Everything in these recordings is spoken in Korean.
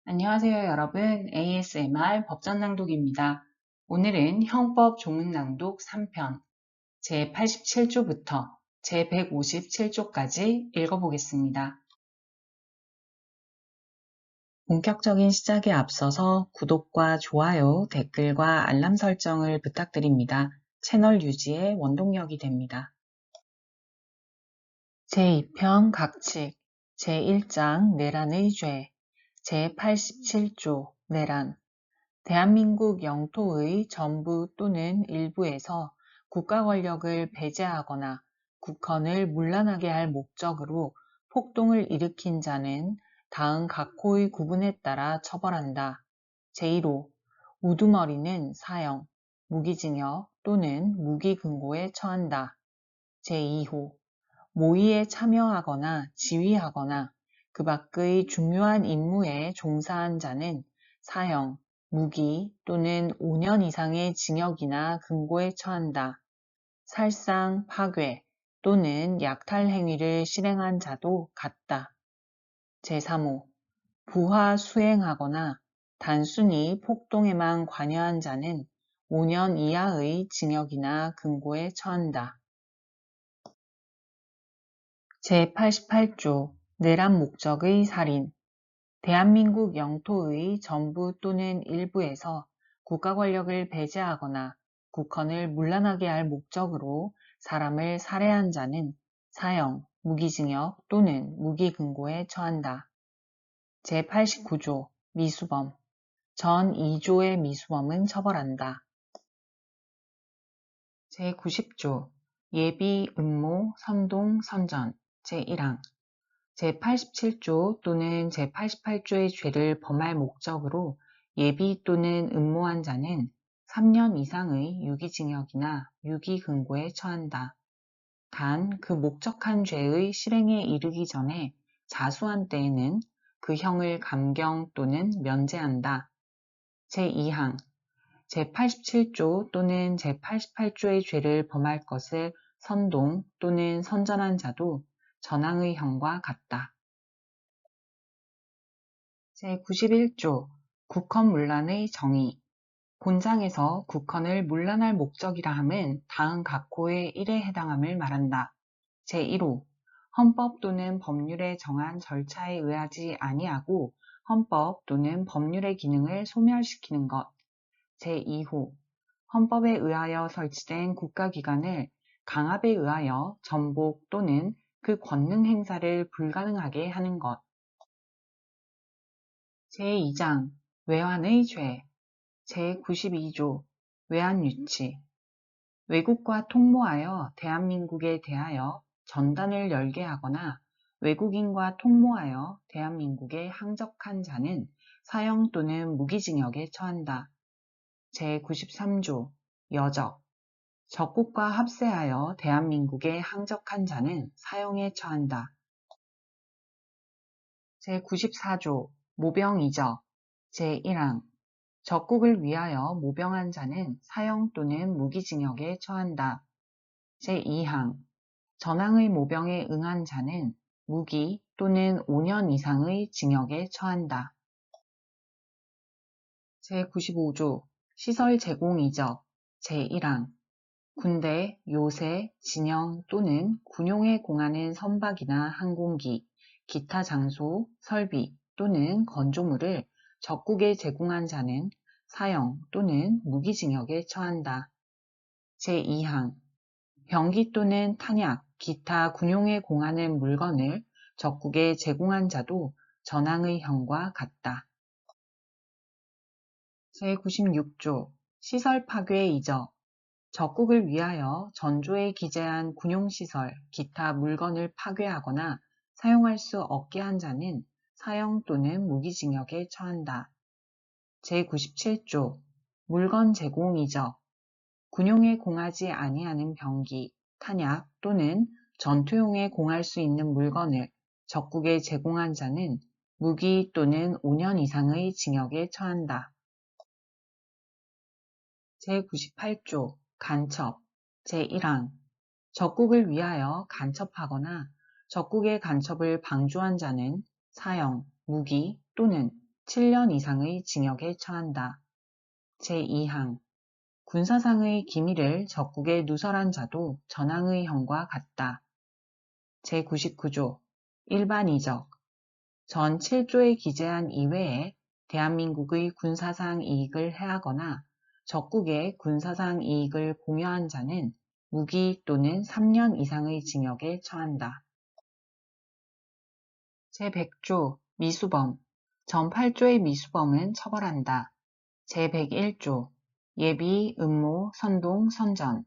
안녕하세요, 여러분. ASMR 법전 낭독입니다. 오늘은 형법 조문 낭독 3편, 제87조부터 제157조까지 읽어보겠습니다. 본격적인 시작에 앞서서 구독과 좋아요, 댓글과 알람 설정을 부탁드립니다. 채널 유지에 원동력이 됩니다. 제2편 각칙, 제1장 내란의 죄, 제87조 내란. 대한민국 영토의 전부 또는 일부에서 국가 권력을 배제하거나 국헌을 문란하게 할 목적으로 폭동을 일으킨 자는 다음 각호의 구분에 따라 처벌한다. 제1호 우두머리는 사형, 무기징역 또는 무기금고에 처한다. 제2호 모의에 참여하거나 지휘하거나 그 밖의 중요한 임무에 종사한 자는 사형, 무기 또는 5년 이상의 징역이나 금고에 처한다. 살상, 파괴 또는 약탈 행위를 실행한 자도 같다. 제3호 부하 수행하거나 단순히 폭동에만 관여한 자는 5년 이하의 징역이나 금고에 처한다. 제88조 내란 목적의 살인 대한민국 영토의 전부 또는 일부에서 국가 권력을 배제하거나 국헌을 문란하게 할 목적으로 사람을 살해한 자는 사형, 무기징역 또는 무기금고에 처한다. 제89조 미수범 전 2조의 미수범은 처벌한다. 제90조 예비, 음모, 선동, 선전 제1항 제87조 또는 제88조의 죄를 범할 목적으로 예비 또는 음모한 자는 3년 이상의 유기징역이나 유기금고에 처한다. 단 그 목적한 죄의 실행에 이르기 전에 자수한 때에는 그 형을 감경 또는 면제한다. 제2항 제87조 또는 제88조의 죄를 범할 것을 선동 또는 선전한 자도 전항의 형과 같다. 제91조 국헌문란의 정의 본장에서 국헌을 문란할 목적이라 함은 다음 각호의 1에 해당함을 말한다. 제1호 헌법 또는 법률에 정한 절차에 의하지 아니하고 헌법 또는 법률의 기능을 소멸시키는 것. 제2호 헌법에 의하여 설치된 국가기관을 강압에 의하여 전복 또는 그 권능 행사를 불가능하게 하는 것. 제2장 외환의 죄 제92조 외환유치 외국과 통모하여 대한민국에 대하여 전단을 열게 하거나 외국인과 통모하여 대한민국에 항적한 자는 사형 또는 무기징역에 처한다. 제93조 여적 적국과 합세하여 대한민국에 항적한 자는 사형에 처한다. 제94조 모병이적 제1항 적국을 위하여 모병한 자는 사형 또는 무기징역에 처한다. 제2항 전항의 모병에 응한 자는 무기 또는 5년 이상의 징역에 처한다. 제95조 시설 제공 이적 제1항 군대, 요새, 진영 또는 군용에 공하는 선박이나 항공기, 기타 장소, 설비 또는 건조물을 적국에 제공한 자는 사형 또는 무기징역에 처한다. 제2항 병기 또는 탄약, 기타 군용에 공하는 물건을 적국에 제공한 자도 전항의 형과 같다. 제96조 시설 파괴 이적 적국을 위하여 전조에 기재한 군용시설, 기타 물건을 파괴하거나 사용할 수 없게 한 자는 사형 또는 무기징역에 처한다. 제97조 물건 제공 이적 군용에 공하지 아니하는 병기, 탄약 또는 전투용에 공할 수 있는 물건을 적국에 제공한 자는 무기 또는 5년 이상의 징역에 처한다. 제98조 간첩 제1항 적국을 위하여 간첩하거나 적국의 간첩을 방조한 자는 사형, 무기 또는 7년 이상의 징역에 처한다. 제2항 군사상의 기밀을 적국에 누설한 자도 전항의 형과 같다. 제99조 일반 이적 전 7조에 기재한 이외에 대한민국의 군사상 이익을 해하거나 적국의 군사상 이익을 공여한 자는 무기 또는 3년 이상의 징역에 처한다. 제100조 미수범 전 8조의 미수범은 처벌한다. 제101조 예비, 음모, 선동, 선전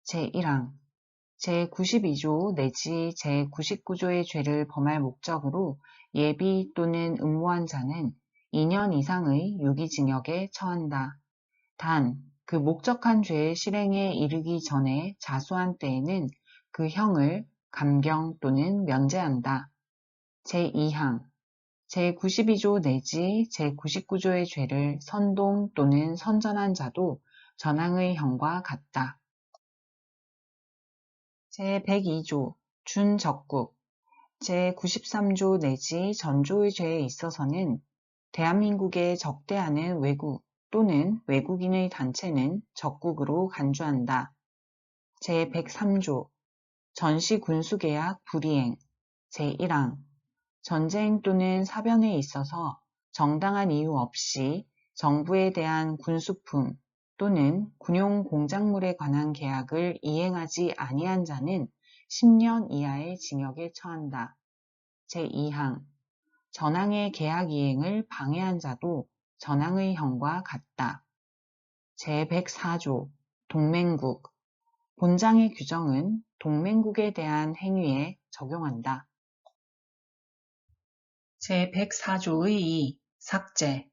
제1항 제92조 내지 제99조의 죄를 범할 목적으로 예비 또는 음모한 자는 2년 이상의 유기징역에 처한다. 단, 그 목적한 죄의 실행에 이르기 전에 자수한 때에는 그 형을 감경 또는 면제한다. 제2항 제92조 내지 제99조의 죄를 선동 또는 선전한 자도 전항의 형과 같다. 제102조 준적국 제93조 내지 전조의 죄에 있어서는 대한민국에 적대하는 외국 또는 외국인의 단체는 적국으로 간주한다. 제103조 전시군수계약 불이행 제1항 전쟁 또는 사변에 있어서 정당한 이유 없이 정부에 대한 군수품 또는 군용 공작물에 관한 계약을 이행하지 아니한 자는 10년 이하의 징역에 처한다. 제2항 전항의 계약 이행을 방해한 자도 전항의 형과 같다. 제104조 동맹국 본장의 규정은 동맹국에 대한 행위에 적용한다. 제104조의 2 삭제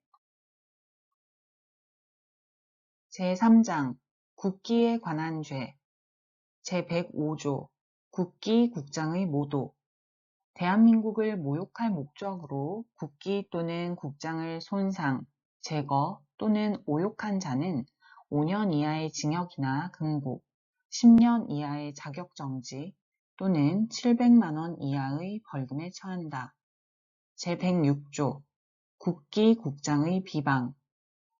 제3장 국기에 관한 죄 제105조 국기 국장의 모독 대한민국을 모욕할 목적으로 국기 또는 국장을 손상, 제거 또는 오욕한 자는 5년 이하의 징역이나 금고, 10년 이하의 자격정지 또는 700만 원 이하의 벌금에 처한다. 제106조 국기 국장의 비방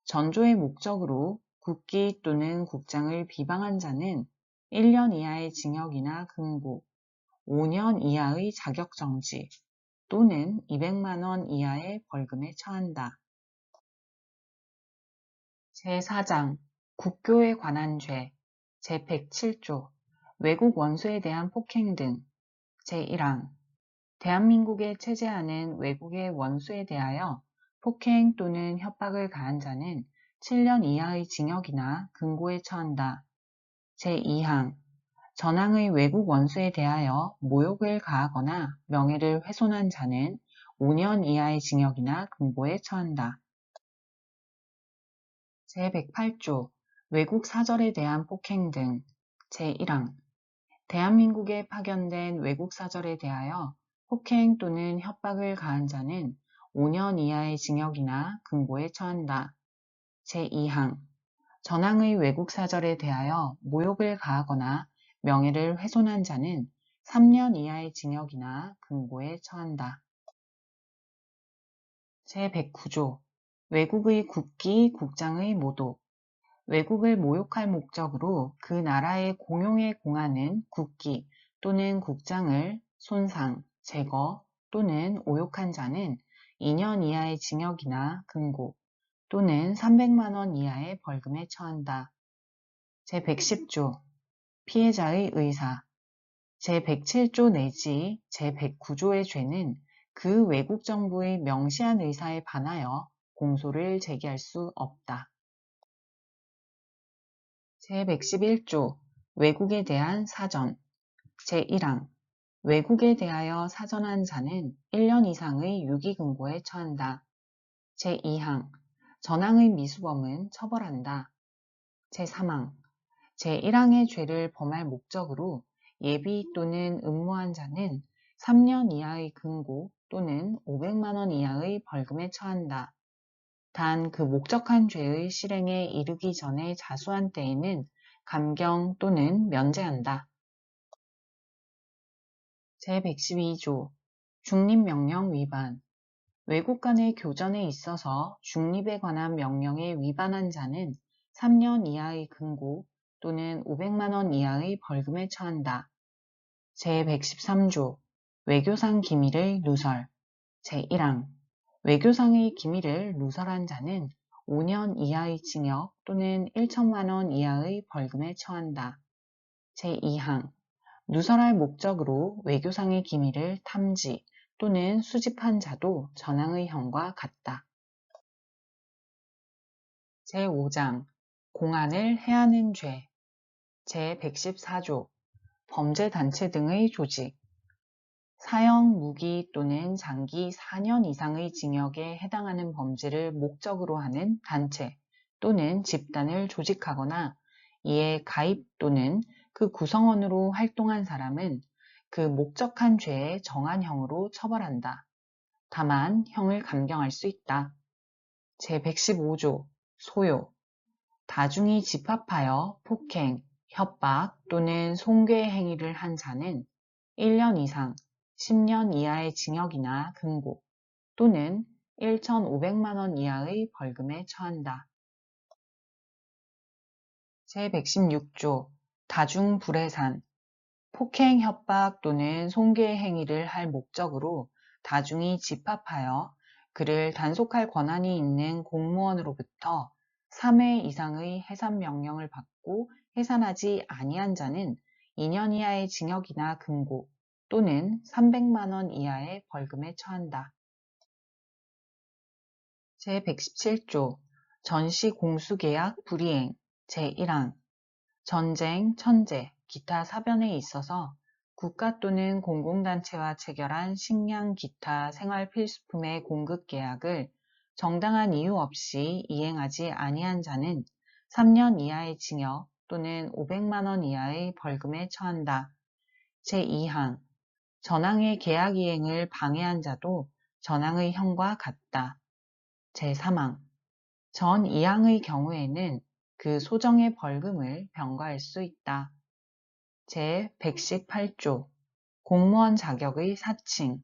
전조의 목적으로 국기 또는 국장을 비방한 자는 1년 이하의 징역이나 금고, 5년 이하의 자격정지 또는 200만 원 이하의 벌금에 처한다. 제4장 국교에 관한 죄 제107조 외국 원수에 대한 폭행 등 제1항 대한민국에 체제하는 외국의 원수에 대하여 폭행 또는 협박을 가한 자는 7년 이하의 징역이나 금고에 처한다. 제2항 전항의 외국 원수에 대하여 모욕을 가하거나 명예를 훼손한 자는 5년 이하의 징역이나 금고에 처한다. 제108조 외국 사절에 대한 폭행 등 제1항 대한민국에 파견된 외국 사절에 대하여 폭행 또는 협박을 가한 자는 5년 이하의 징역이나 금고에 처한다. 제2항 전항의 외국 사절에 대하여 모욕을 가하거나 명예를 훼손한 자는 3년 이하의 징역이나 금고에 처한다. 제109조 외국의 국기, 국장의 모독 외국을 모욕할 목적으로 그 나라의 공용에 공하는 국기 또는 국장을 손상, 제거 또는 오욕한 자는 2년 이하의 징역이나 금고 또는 300만 원 이하의 벌금에 처한다. 제110조 피해자의 의사 제107조 내지 제109조의 죄는 그 외국 정부의 명시한 의사에 반하여 공소를 제기할 수 없다. 제111조 외국에 대한 사전 제1항 외국에 대하여 사전한 자는 1년 이상의 유기금고에 처한다. 제2항 전항의 미수범은 처벌한다. 제3항 제1항의 죄를 범할 목적으로 예비 또는 음모한 자는 3년 이하의 금고 또는 500만 원 이하의 벌금에 처한다. 단 그 목적한 죄의 실행에 이르기 전에 자수한 때에는 감경 또는 면제한다. 제112조 중립명령 위반 외국 간의 교전에 있어서 중립에 관한 명령에 위반한 자는 3년 이하의 금고 또는 500만 원 이하의 벌금에 처한다. 제113조 외교상 기밀을 누설 제1항 외교상의 기밀을 누설한 자는 5년 이하의 징역 또는 1천만 원 이하의 벌금에 처한다. 제2항 누설할 목적으로 외교상의 기밀을 탐지 또는 수집한 자도 전항의 형과 같다. 제5장 공안을 해하는 죄 제114조 범죄단체 등의 조직 사형, 무기 또는 장기 4년 이상의 징역에 해당하는 범죄를 목적으로 하는 단체 또는 집단을 조직하거나 이에 가입 또는 그 구성원으로 활동한 사람은 그 목적한 죄에 정한 형으로 처벌한다. 다만 형을 감경할 수 있다. 제115조 소요 다중이 집합하여 폭행, 협박 또는 손괴 행위를 한 자는 1년 이상 10년 이하의 징역이나 금고 또는 1,500만 원 이하의 벌금에 처한다. 제116조 다중불해산 폭행, 협박 또는 손괴 행위를 할 목적으로 다중이 집합하여 그를 단속할 권한이 있는 공무원으로부터 3회 이상의 해산 명령을 받고 해산하지 아니한 자는 2년 이하의 징역이나 금고 또는 300만 원 이하의 벌금에 처한다. 제117조 전시공수계약 불이행 제1항 전쟁, 천재, 기타 사변에 있어서 국가 또는 공공단체와 체결한 식량 기타 생활필수품의 공급 계약을 정당한 이유 없이 이행하지 아니한 자는 3년 이하의 징역 또는 500만 원 이하의 벌금에 처한다. 제2항 전항의 계약 이행을 방해한 자도 전항의 형과 같다. 제3항 전 2항의 경우에는 그 소정의 벌금을 병과할 수 있다. 제118조 공무원 자격의 사칭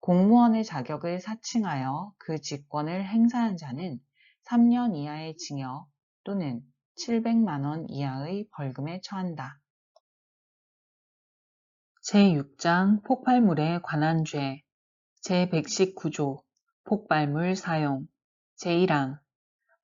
공무원의 자격을 사칭하여 그 직권을 행사한 자는 3년 이하의 징역 또는 700만 원 이하의 벌금에 처한다. 제6장 폭발물에 관한 죄 제119조 폭발물 사용 제1항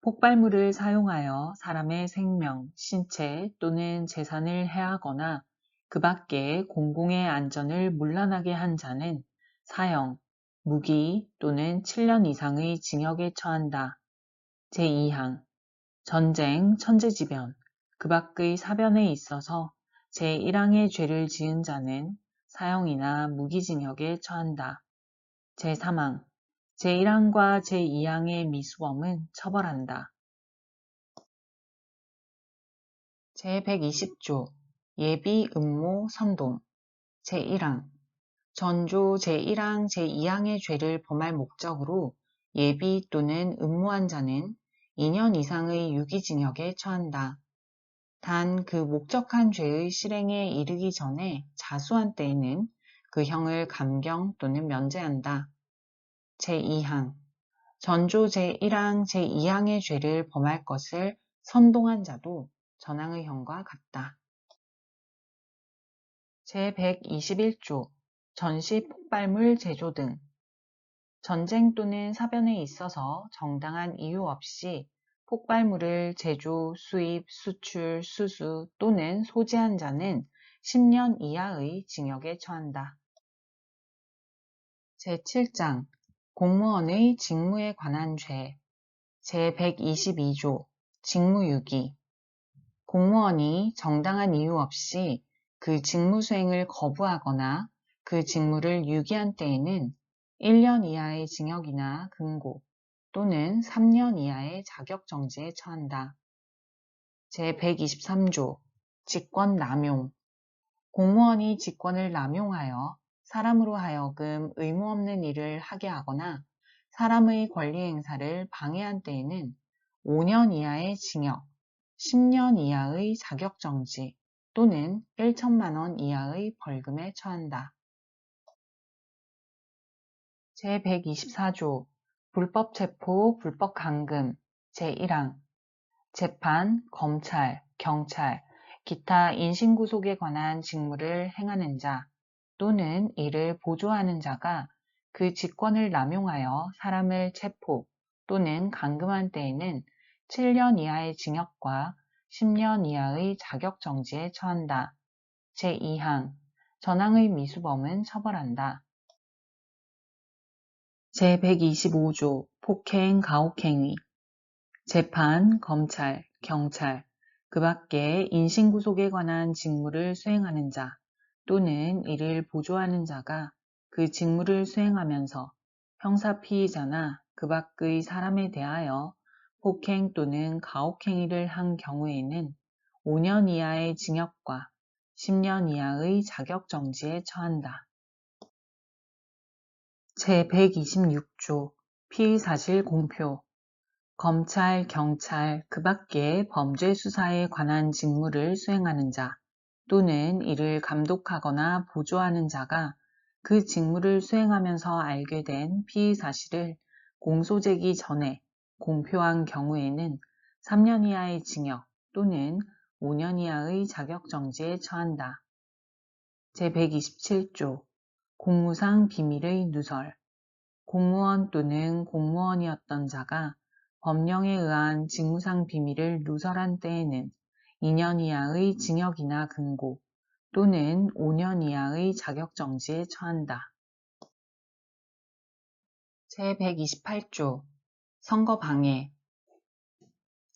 폭발물을 사용하여 사람의 생명, 신체 또는 재산을 해하거나 그 밖의 공공의 안전을 문란하게 한 자는 사형, 무기 또는 7년 이상의 징역에 처한다. 제2항 전쟁, 천재지변, 그 밖의 사변에 있어서 제1항의 죄를 지은 자는 사형이나 무기징역에 처한다. 제3항 제1항과 제2항의 미수범은 처벌한다. 제120조 예비 음모 선동 제1항 전조 제1항 제2항의 죄를 범할 목적으로 예비 또는 음모한 자는 2년 이상의 유기징역에 처한다. 단 그 목적한 죄의 실행에 이르기 전에 자수한 때에는 그 형을 감경 또는 면제한다. 제2항 전조 제1항 제2항의 죄를 범할 것을 선동한 자도 전항의 형과 같다. 제121조 전시 폭발물 제조 등 전쟁 또는 사변에 있어서 정당한 이유 없이 폭발물을 제조, 수입, 수출, 수수 또는 소지한 자는 10년 이하의 징역에 처한다. 제7장 공무원의 직무에 관한 죄 제122조 직무유기 공무원이 정당한 이유 없이 그 직무 수행을 거부하거나 그 직무를 유기한 때에는 1년 이하의 징역이나 금고 또는 3년 이하의 자격정지에 처한다. 제123조 직권남용 공무원이 직권을 남용하여 사람으로 하여금 의무 없는 일을 하게 하거나 사람의 권리 행사를 방해한 때에는 5년 이하의 징역, 10년 이하의 자격정지 또는 1천만 원 이하의 벌금에 처한다. 제124조 불법 체포, 불법 감금 제1항 재판, 검찰, 경찰, 기타 인신구속에 관한 직무를 행하는 자 또는 이를 보조하는 자가 그 직권을 남용하여 사람을 체포 또는 감금한 때에는 7년 이하의 징역과 10년 이하의 자격정지에 처한다. 제2항 전항의 미수범은 처벌한다. 제125조 폭행, 가혹행위 재판, 검찰, 경찰, 그 밖에 인신구속에 관한 직무를 수행하는 자 또는 이를 보조하는 자가 그 직무를 수행하면서 형사 피의자나 그 밖의 사람에 대하여 폭행 또는 가혹행위를 한 경우에는 5년 이하의 징역과 10년 이하의 자격정지에 처한다. 제126조 피의사실 공표 검찰, 경찰, 그 밖에 범죄 수사에 관한 직무를 수행하는 자 또는 이를 감독하거나 보조하는 자가 그 직무를 수행하면서 알게 된 피의 사실을 공소제기 전에 공표한 경우에는 3년 이하의 징역 또는 5년 이하의 자격정지에 처한다. 제127조 공무상 비밀의 누설 공무원 또는 공무원이었던 자가 법령에 의한 직무상 비밀을 누설한 때에는 2년 이하의 징역이나 금고 또는 5년 이하의 자격정지에 처한다. 제128조 선거방해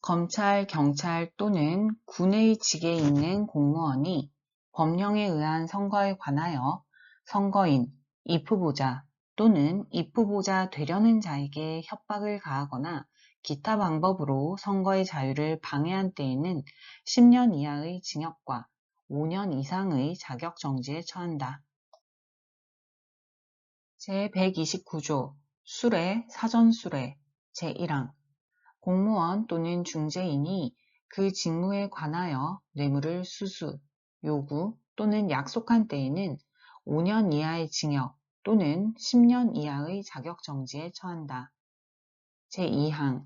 검찰, 경찰 또는 군의 직에 있는 공무원이 법령에 의한 선거에 관하여 선거인, 입후보자 또는 입후보자 되려는 자에게 협박을 가하거나 기타 방법으로 선거의 자유를 방해한 때에는 10년 이하의 징역과 5년 이상의 자격정지에 처한다. 제129조 수뢰, 사전수뢰 제1항 공무원 또는 중재인이 그 직무에 관하여 뇌물을 수수, 요구 또는 약속한 때에는 5년 이하의 징역 또는 10년 이하의 자격정지에 처한다. 제2항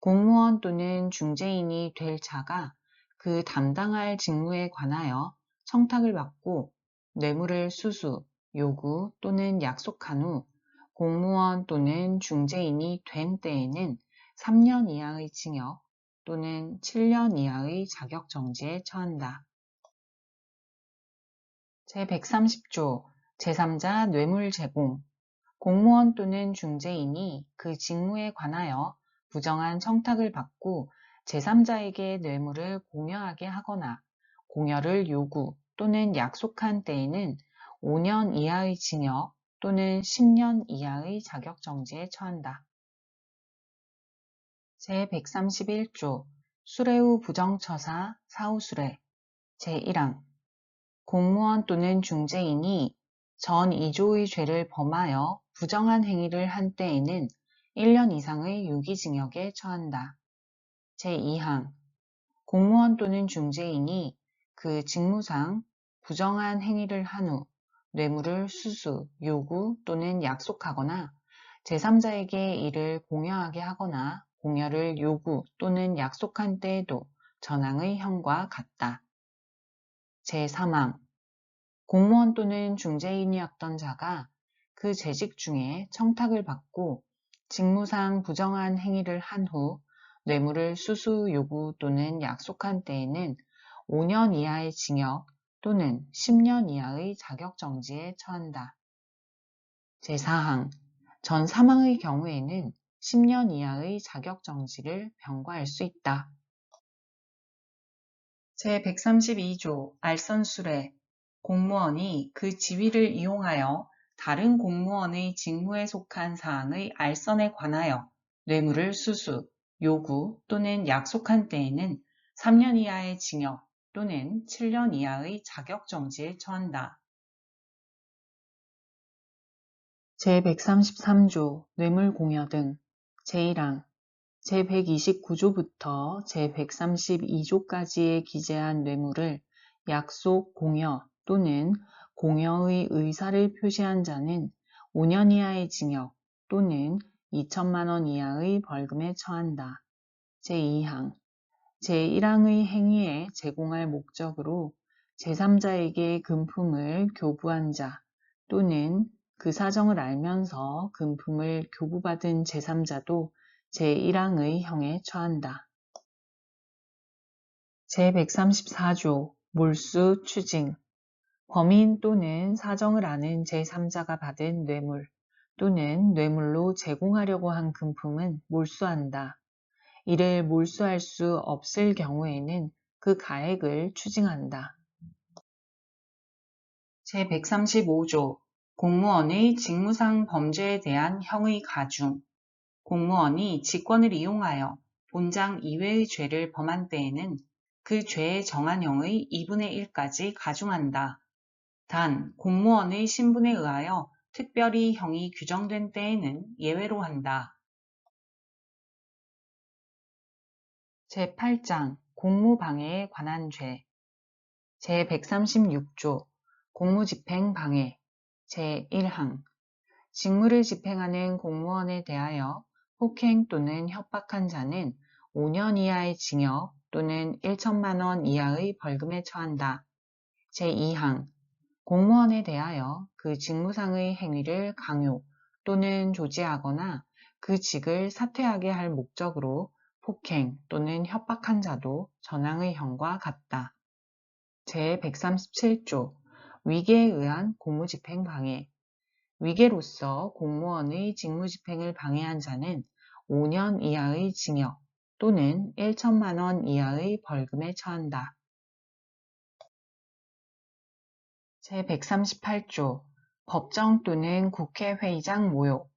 공무원 또는 중재인이 될 자가 그 담당할 직무에 관하여 청탁을 받고 뇌물을 수수, 요구 또는 약속한 후 공무원 또는 중재인이 된 때에는 3년 이하의 징역 또는 7년 이하의 자격정지에 처한다. 제130조 제3자 뇌물 제공 공무원 또는 중재인이 그 직무에 관하여 부정한 청탁을 받고 제3자에게 뇌물을 공여하게 하거나 공여를 요구 또는 약속한 때에는 5년 이하의 징역 또는 10년 이하의 자격정지에 처한다. 제131조 수뢰 후 부정처사 사후수뢰 제1항 공무원 또는 중재인이 전 2조의 죄를 범하여 부정한 행위를 한 때에는 1년 이상의 유기징역에 처한다. 제2항 공무원 또는 중재인이 그 직무상 부정한 행위를 한 후 뇌물을 수수, 요구 또는 약속하거나 제3자에게 이를 공여하게 하거나 공여를 요구 또는 약속한 때에도 전항의 형과 같다. 제3항 공무원 또는 중재인이었던 자가 그 재직 중에 청탁을 받고 직무상 부정한 행위를 한 후 뇌물을 수수, 요구 또는 약속한 때에는 5년 이하의 징역 또는 10년 이하의 자격정지에 처한다. 제4항 전 사망의 경우에는 10년 이하의 자격정지를 병과할 수 있다. 제132조 알선수뢰 공무원이 그 지위를 이용하여 다른 공무원의 직무에 속한 사항의 알선에 관하여 뇌물을 수수, 요구 또는 약속한 때에는 3년 이하의 징역 또는 7년 이하의 자격정지에 처한다. 제133조 뇌물공여 등 제1항 제129조부터 제132조까지에 기재한 뇌물을 약속, 공여 또는 공여의 의사를 표시한 자는 5년 이하의 징역 또는 2천만 원 이하의 벌금에 처한다. 제2항 제1항의 행위에 제공할 목적으로 제3자에게 금품을 교부한 자 또는 그 사정을 알면서 금품을 교부받은 제3자도 제1항의 형에 처한다. 제134조 몰수 추징 범인 또는 사정을 아는 제3자가 받은 뇌물 또는 뇌물로 제공하려고 한 금품은 몰수한다. 이를 몰수할 수 없을 경우에는 그 가액을 추징한다. 제135조 공무원의 직무상 범죄에 대한 형의 가중 공무원이 직권을 이용하여 본장 이외의 죄를 범한 때에는 그 죄에 정한 형의 2분의 1까지 가중한다. 단 공무원의 신분에 의하여 특별히 형이 규정된 때에는 예외로 한다. 제8장 공무방해에 관한 죄 제136조 공무집행방해 제1항 직무를 집행하는 공무원에 대하여 폭행 또는 협박한 자는 5년 이하의 징역 또는 1천만 원 이하의 벌금에 처한다. 제2항 공무원에 대하여 그 직무상의 행위를 강요 또는 조지하거나 그 직을 사퇴하게 할 목적으로 폭행 또는 협박한 자도 전항의 형과 같다. 제137조 위계에 의한 공무집행 방해 위계로서 공무원의 직무집행을 방해한 자는 5년 이하의 징역 또는 1천만 원 이하의 벌금에 처한다. 제138조 법정 또는 국회회의장 모욕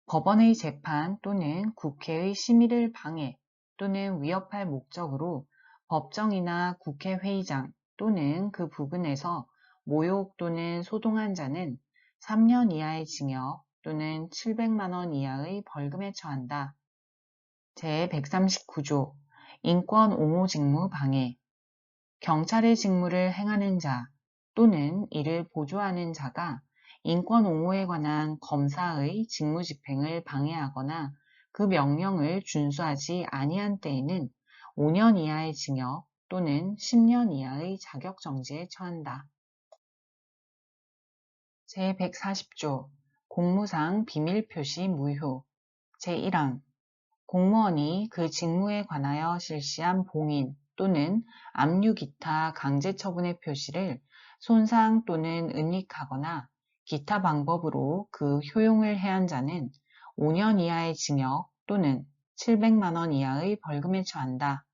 법원의 재판 또는 국회의 심의를 방해 또는 위협할 목적으로 법정이나 국회회의장 또는 그 부근에서 모욕 또는 소동한 자는 3년 이하의 징역 또는 700만 원 이하의 벌금에 처한다. 제139조 인권 옹호 직무 방해 경찰의 직무를 행하는 자 또는 이를 보조하는 자가 인권 옹호에 관한 검사의 직무 집행을 방해하거나 그 명령을 준수하지 아니한 때에는 5년 이하의 징역 또는 10년 이하의 자격정지에 처한다. 제140조 공무상 비밀표시 무효 제1항 공무원이 그 직무에 관하여 실시한 봉인 또는 압류 기타 강제처분의 표시를 손상 또는 은닉하거나 기타 방법으로 그 효용을 해한 자는 5년 이하의 징역 또는 700만 원 이하의 벌금에 처한다.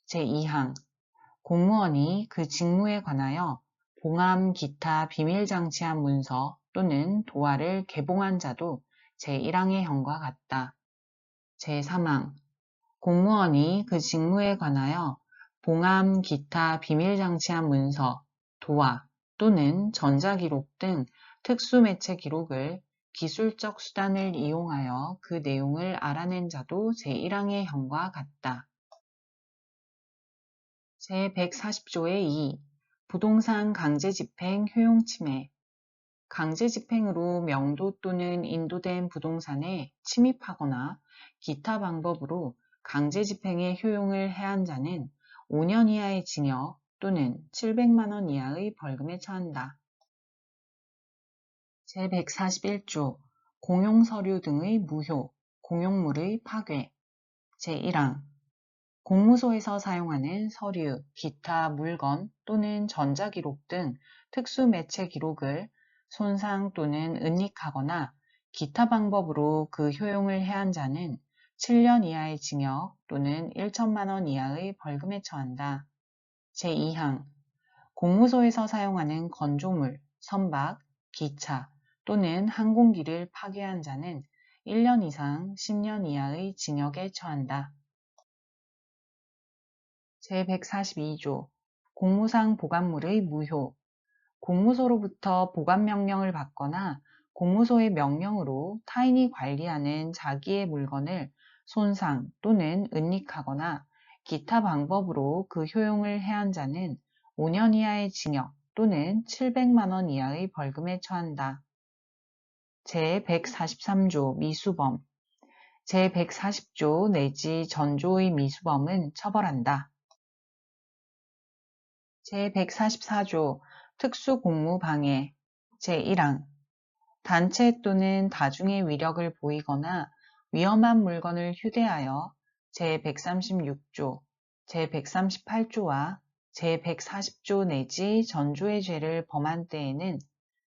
제2항 공무원이 그 직무에 관하여 봉함 기타 비밀장치한 문서 또는 도화를 개봉한 자도 제1항의 형과 같다. 제3항 공무원이 그 직무에 관하여 봉함 기타 비밀장치한 문서, 도화 또는 전자기록 등 특수매체 기록을 기술적 수단을 이용하여 그 내용을 알아낸 자도 제1항의 형과 같다. 제140조의 2. 부동산 강제집행 효용침해 강제집행으로 명도 또는 인도된 부동산에 침입하거나 기타 방법으로 강제집행의 효용을 해한 자는 5년 이하의 징역 또는 700만 원 이하의 벌금에 처한다. 제141조 공용서류 등의 무효, 공용물의 파괴 제1항 공무소에서 사용하는 서류, 기타 물건 또는 전자기록 등 특수매체 기록을 손상 또는 은닉하거나 기타 방법으로 그 효용을 해한 자는 7년 이하의 징역 또는 1천만 원 이하의 벌금에 처한다. 제2항 공무소에서 사용하는 건조물, 선박, 기차 또는 항공기를 파괴한 자는 1년 이상 10년 이하의 징역에 처한다. 제142조 공무상 보관물의 무효 공무소로부터 보관명령을 받거나 공무소의 명령으로 타인이 관리하는 자기의 물건을 손상 또는 은닉하거나 기타 방법으로 그 효용을 해한 자는 5년 이하의 징역 또는 700만 원 이하의 벌금에 처한다. 제143조 미수범, 제140조 내지 전조의 미수범은 처벌한다. 제144조 특수공무방해 제1항 단체 또는 다중의 위력을 보이거나 위험한 물건을 휴대하여 제136조, 제138조와 제140조 내지 전조의 죄를 범한 때에는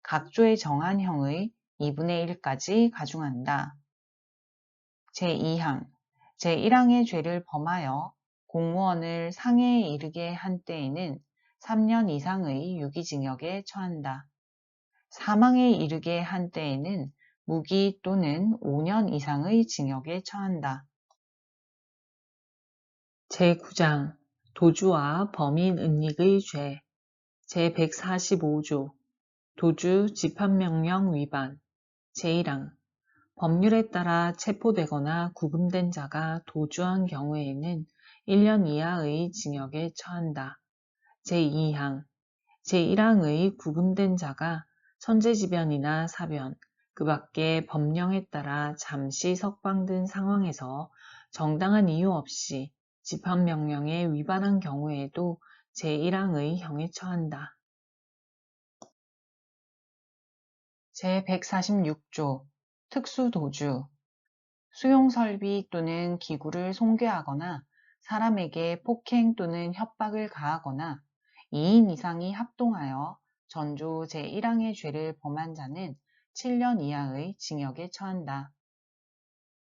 각 조에 정한 형의 2분의 1까지 가중한다. 제2항 제1항의 죄를 범하여 공무원을 상해에 이르게 한 때에는 3년 이상의 유기징역에 처한다. 사망에 이르게 한 때에는 무기 또는 5년 이상의 징역에 처한다. 제9장 도주와 범인 은닉의 죄 제145조 도주 집합명령 위반 제1항 법률에 따라 체포되거나 구금된 자가 도주한 경우에는 1년 이하의 징역에 처한다. 제2항 제1항의 구금된 자가 선제지변이나 사변, 그 밖에 법령에 따라 잠시 석방된 상황에서 정당한 이유 없이 집합명령에 위반한 경우에도 제1항의 형에 처한다. 제146조 특수도주 수용설비 또는 기구를 손괴하거나 사람에게 폭행 또는 협박을 가하거나 2인 이상이 합동하여 전조 제1항의 죄를 범한 자는 7년 이하의 징역에 처한다.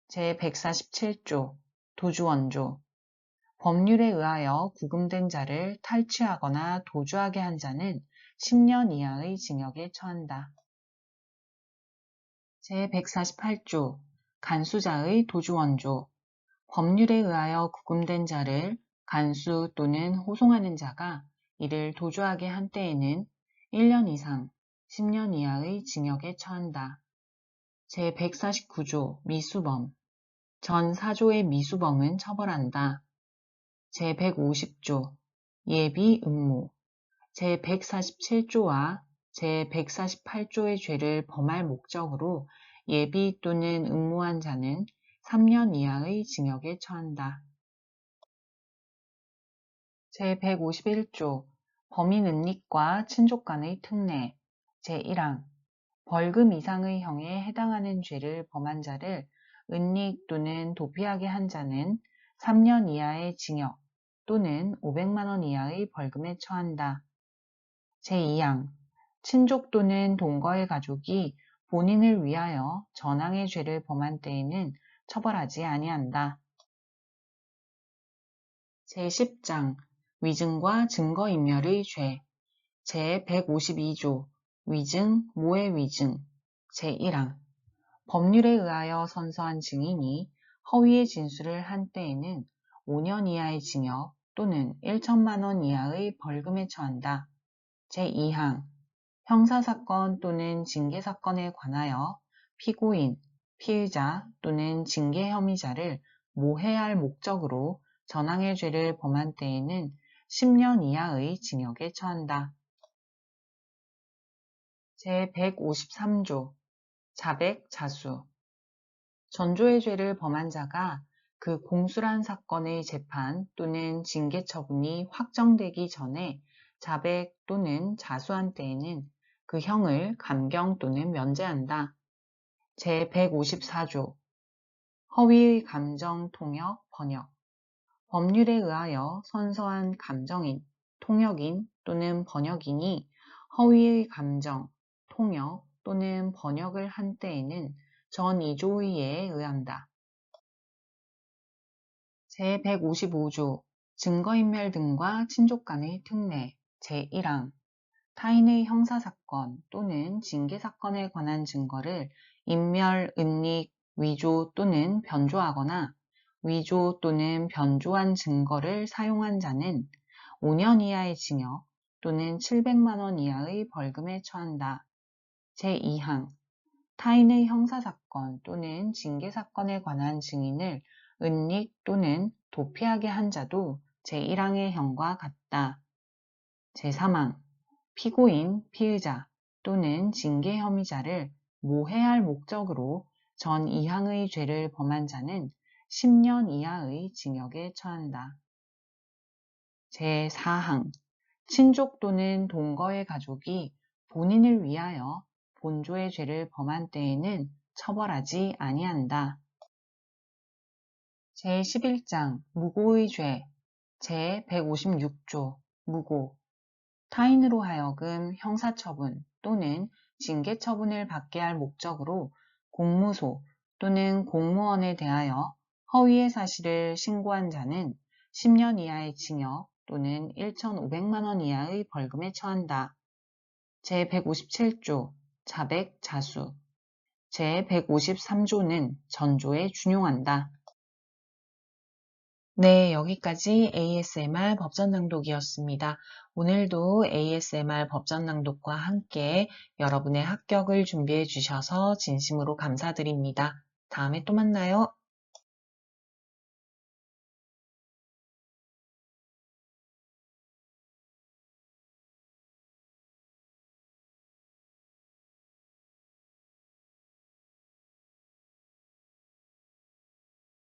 제147조 도주원조 법률에 의하여 구금된 자를 탈취하거나 도주하게 한 자는 10년 이하의 징역에 처한다. 제148조 간수자의 도주원조 법률에 의하여 구금된 자를 간수 또는 호송하는 자가 이를 도주하게 한 때에는 1년 이상 10년 이하의 징역에 처한다. 제149조 미수범 전 4조의 미수범은 처벌한다. 제150조 예비 음모 제147조와 제148조의 죄를 범할 목적으로 예비 또는 음모한 자는 3년 이하의 징역에 처한다. 제151조 범인 은닉과 친족 간의 특례 제1항 벌금 이상의 형에 해당하는 죄를 범한 자를 은닉 또는 도피하게 한 자는 3년 이하의 징역 또는 500만 원 이하의 벌금에 처한다. 제2항 친족 또는 동거의 가족이 본인을 위하여 전항의 죄를 범한 때에는 처벌하지 아니한다. 제10장 위증과 증거인멸의 죄 제152조 위증, 모해 위증 제1항 법률에 의하여 선서한 증인이 허위의 진술을 한 때에는 5년 이하의 징역 또는 1천만 원 이하의 벌금에 처한다. 제2항 형사사건 또는 징계사건에 관하여 피고인, 피의자 또는 징계 혐의자를 모해할 목적으로 전항의 죄를 범한 때에는 10년 이하의 징역에 처한다. 제153조 자백, 자수 전조의 죄를 범한 자가 그 공수란 사건의 재판 또는 징계 처분이 확정되기 전에 자백 또는 자수한 때에는 그 형을 감경 또는 면제한다. 제154조 허위의 감정, 통역, 번역 법률에 의하여 선서한 감정인, 통역인 또는 번역인이 허위의 감정, 통역 또는 번역을 한 때에는 전 2조의 예에 의한다. 제155조 증거인멸 등과 친족 간의 특례 제1항 타인의 형사사건 또는 징계사건에 관한 증거를 인멸, 은닉, 위조 또는 변조하거나 위조 또는 변조한 증거를 사용한 자는 5년 이하의 징역 또는 700만 원 이하의 벌금에 처한다. 제2항 타인의 형사사건 또는 징계사건에 관한 증인을 은닉 또는 도피하게 한 자도 제1항의 형과 같다. 제3항 피고인, 피의자 또는 징계 혐의자를 모해할 목적으로 전 이항의 죄를 범한 자는 10년 이하의 징역에 처한다. 제4항 친족 또는 동거의 가족이 본인을 위하여 본조의 죄를 범한 때에는 처벌하지 아니한다. 제11장 무고의 죄 제156조 무고 타인으로 하여금 형사처분 또는 징계처분을 받게 할 목적으로 공무소 또는 공무원에 대하여 허위의 사실을 신고한 자는 10년 이하의 징역 또는 1,500만 원 이하의 벌금에 처한다. 제157조 자백 자수 제153조는 전조에 준용한다. 네, 여기까지 ASMR 법전낭독이었습니다. 오늘도 ASMR 법전낭독과 함께 여러분의 합격을 준비해 주셔서 진심으로 감사드립니다. 다음에 또 만나요.